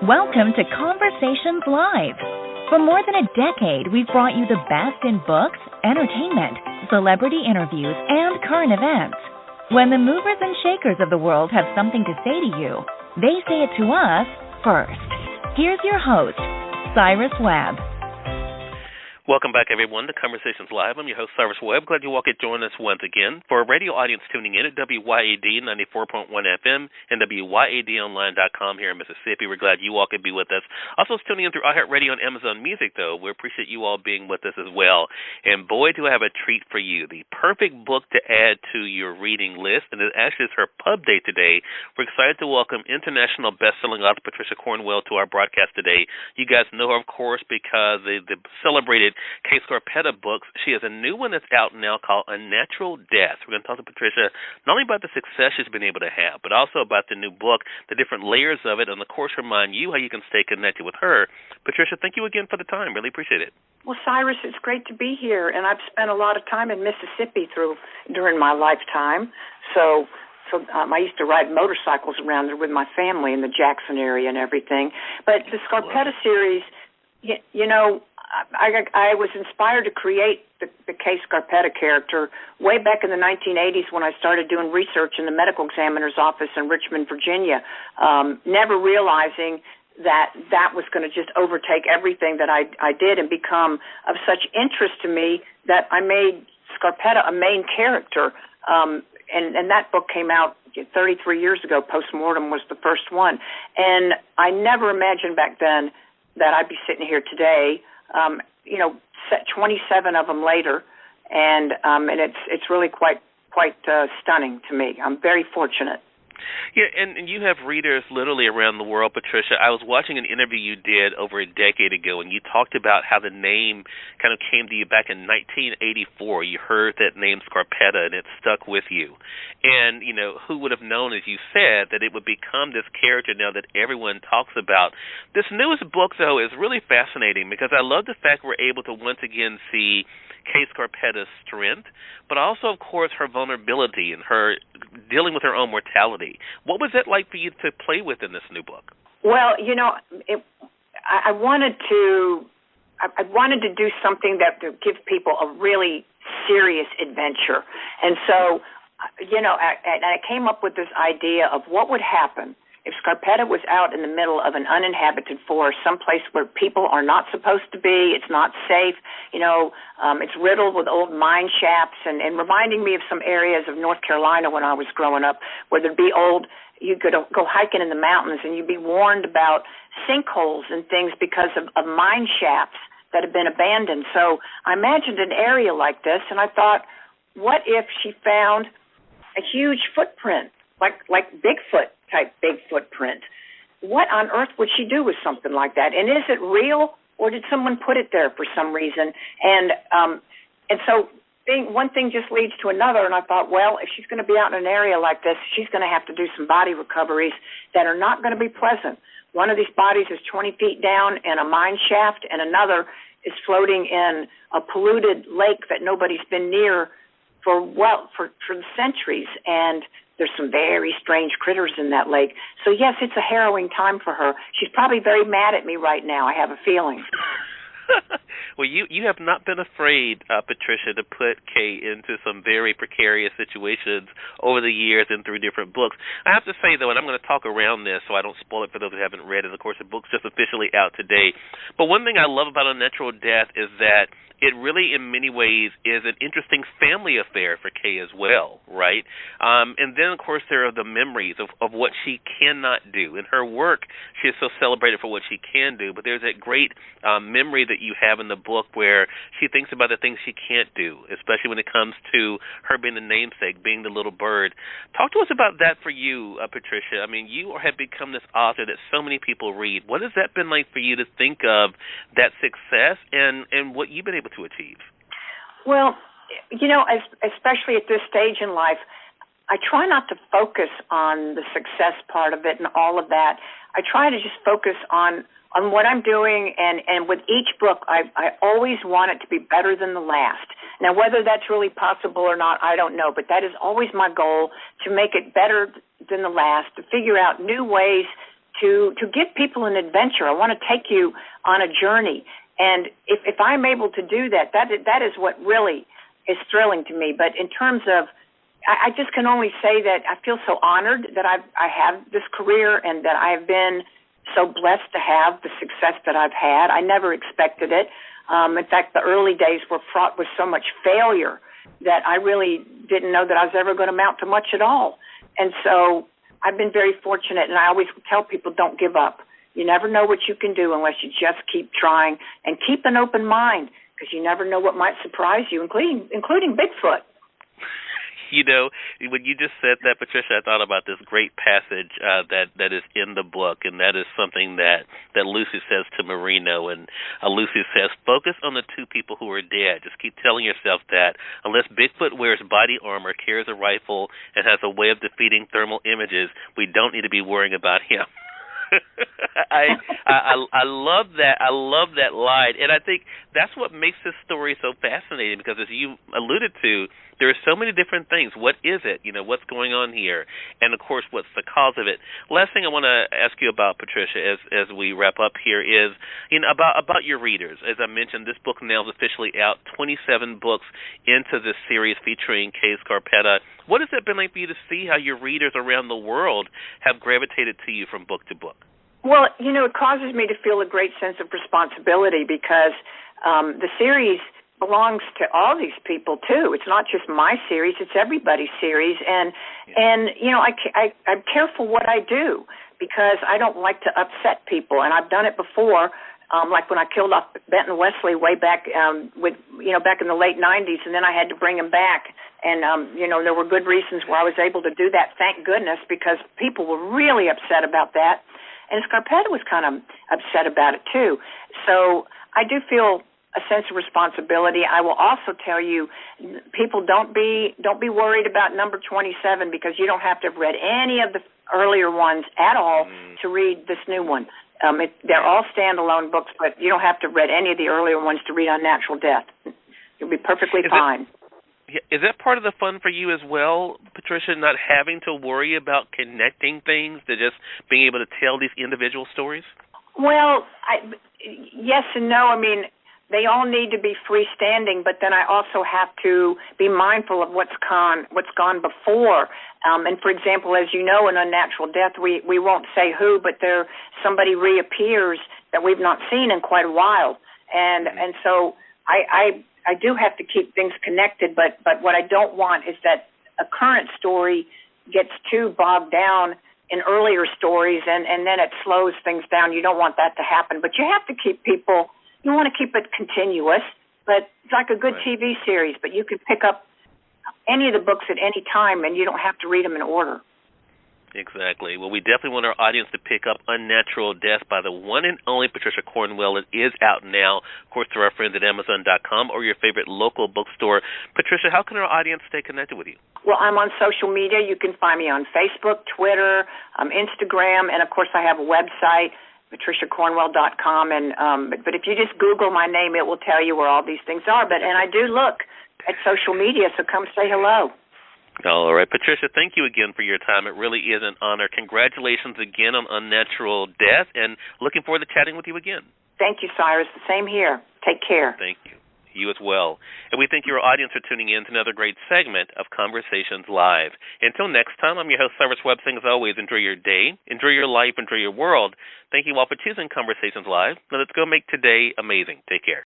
Welcome to Conversations Live. For more than a decade, we've brought you the best in books, entertainment, celebrity interviews, and current events. When the movers and shakers of the world have something to say to you, they say it to us first. Here's your host, Cyrus Webb. Welcome back, everyone, to Conversations Live. I'm your host, Cyrus Webb. Glad you all could join us once again. For a radio audience tuning in at WYAD 94.1 FM and WYADonline.com here in Mississippi, we're glad you all could be with us. Also, tuning in through iHeartRadio and Amazon Music, though. We appreciate you all being with us as well. And boy, do I have a treat for you. The perfect book to add to your reading list, and it actually is her pub day today. We're excited to welcome international bestselling author Patricia Cornwell to our broadcast today. You guys know her, of course, because the celebrated Kay Scarpetta books. She has a new one that's out now called UNNATURAL Death. We're going to talk to Patricia not only about the success she's been able to have, but also about the new book, the different layers of it, and of course remind you how you can stay connected with her. Patricia, thank you again for the time. Really appreciate it. Well, Cyrus, it's great to be here, and I've spent a lot of time in Mississippi during my lifetime. So I used to ride motorcycles around there with my family in the Jackson area and everything. But the Scarpetta series, you know, I was inspired to create the Kay Scarpetta character way back in the 1980s when I started doing research in the medical examiner's office in Richmond, Virginia, never realizing that was going to just overtake everything that I did and become of such interest to me that I made Scarpetta a main character. And that book came out 33 years ago. Postmortem was the first one. And I never imagined back then that I'd be sitting here today, 27 of them later, and it's really quite stunning to me. I'm very fortunate. Yeah, and you have readers literally around the world, Patricia. I was watching an interview you did over a decade ago, and you talked about how the name kind of came to you back in 1984. You heard that name Scarpetta, and it stuck with you. And, who would have known, as you said, that it would become this character now that everyone talks about. This newest book, though, is really fascinating because I love the fact we're able to once again see Kay Scarpetta's strength, but also, of course, her vulnerability and her dealing with her own mortality. What was that like for you to play with in this new book? Well, I wanted to do something that would give people a really serious adventure. And so, I came up with this idea of what would happen if Scarpetta was out in the middle of an uninhabited forest, someplace where people are not supposed to be, it's not safe, it's riddled with old mine shafts and reminding me of some areas of North Carolina when I was growing up where there'd be you could go hiking in the mountains and you'd be warned about sinkholes and things because of mine shafts that had been abandoned. So I imagined an area like this, and I thought, what if she found a huge footprint, like Bigfoot? Type big footprint. What on earth would she do with something like that? And is it real, or did someone put it there for some reason? And so one thing just leads to another, and I thought, well, if she's going to be out in an area like this, she's going to have to do some body recoveries that are not going to be pleasant. One of these bodies is 20 feet down in a mine shaft, and another is floating in a polluted lake that nobody's been near for centuries, and there's some very strange critters in that lake. So, yes, it's a harrowing time for her. She's probably very mad at me right now, I have a feeling. Well, you have not been afraid, Patricia, to put Kay into some very precarious situations over the years and through different books. I have to say, though, and I'm going to talk around this so I don't spoil it for those who haven't read it. Of course, the book's just officially out today. But one thing I love about Unnatural Death is that it really, in many ways, is an interesting family affair for Kay as well, right? And then, of course, there are the memories of what she cannot do. In her work, she is so celebrated for what she can do, but there's that great memory that you have in the book where she thinks about the things she can't do, especially when it comes to her being the namesake, being the little bird. Talk to us about that for you, Patricia. I mean, you have become this author that so many people read. What has that been like for you to think of that success and what you've been able to achieve? Well, especially at this stage in life, I try not to focus on the success part of it and all of that. I try to just focus on what I'm doing, and with each book, I always want it to be better than the last. Now, whether that's really possible or not, I don't know, but that is always my goal, to make it better than the last, to figure out new ways to give people an adventure. I want to take you on a journey. And if I'm able to do that, that is what really is thrilling to me. But in terms of, I just can only say that I feel so honored that I have this career and that I've been so blessed to have the success that I've had. I never expected it. In fact, the early days were fraught with so much failure that I really didn't know that I was ever going to amount to much at all. And so I've been very fortunate, and I always tell people, don't give up. You never know what you can do unless you just keep trying and keep an open mind, because you never know what might surprise you, including Bigfoot. You know, when you just said that, Patricia, I thought about this great passage that is in the book, and that is something that Lucy says to Marino. And Lucy says, focus on the two people who are dead. Just keep telling yourself that unless Bigfoot wears body armor, carries a rifle, and has a way of defeating thermal images, we don't need to be worrying about him. I love that. I love that line, and I think that's what makes this story so fascinating. Because as you alluded to, there are so many different things. What is it? You know, what's going on here? And of course, what's the cause of it? Last thing I want to ask you about, Patricia, as we wrap up here, is about your readers. As I mentioned, this book now is officially out. 27 books into this series featuring Kay Scarpetta. What has it been like for you to see how your readers around the world have gravitated to you from book to book? Well, it causes me to feel a great sense of responsibility because the series belongs to all these people too. It's not just my series; it's everybody's series, and I'm careful what I do because I don't like to upset people, and I've done it before. Like when I killed off Benton Wesley way back back in the late 90s, and then I had to bring him back. And, there were good reasons why I was able to do that, thank goodness, because people were really upset about that. And Scarpetta was kind of upset about it, too. So I do feel a sense of responsibility. I will also tell you, people don't be worried about number 27 because you don't have to have read any of the earlier ones at all to read this new one. They're all standalone books, but you don't have to have read any of the earlier ones to read Unnatural Death. You'll be perfectly fine. Is that part of the fun for you as well, Patricia, not having to worry about connecting things, to just being able to tell these individual stories? Well, yes and no. I mean, they all need to be freestanding, but then I also have to be mindful of what's gone before. And for example, as you know, in Unnatural Death, we won't say who, but somebody reappears that we've not seen in quite a while, and so I do have to keep things connected. But what I don't want is that a current story gets too bogged down in earlier stories, and then it slows things down. You don't want that to happen, but you have to keep people. You want to keep it continuous, but it's like a good TV series, but you can pick up any of the books at any time, and you don't have to read them in order. Exactly. Well, we definitely want our audience to pick up Unnatural Death by the one and only Patricia Cornwell. It is out now, of course, through our friends at Amazon.com or your favorite local bookstore. Patricia, how can our audience stay connected with you? Well, I'm on social media. You can find me on Facebook, Twitter, Instagram, and, of course, I have a website, patriciacornwell.com, but if you just Google my name, it will tell you where all these things are. And I do look at social media, so come say hello. All right, Patricia, thank you again for your time. It really is an honor. Congratulations again on Unnatural Death, and looking forward to chatting with you again. Thank you, Cyrus. The same here. Take care. Thank you. You as well. And we thank your audience for tuning in to another great segment of Conversations Live. Until next time, I'm your host, Cyrus Webb, saying as always, enjoy your day, enjoy your life, enjoy your world. Thank you all for choosing Conversations Live. Now let's go make today amazing. Take care.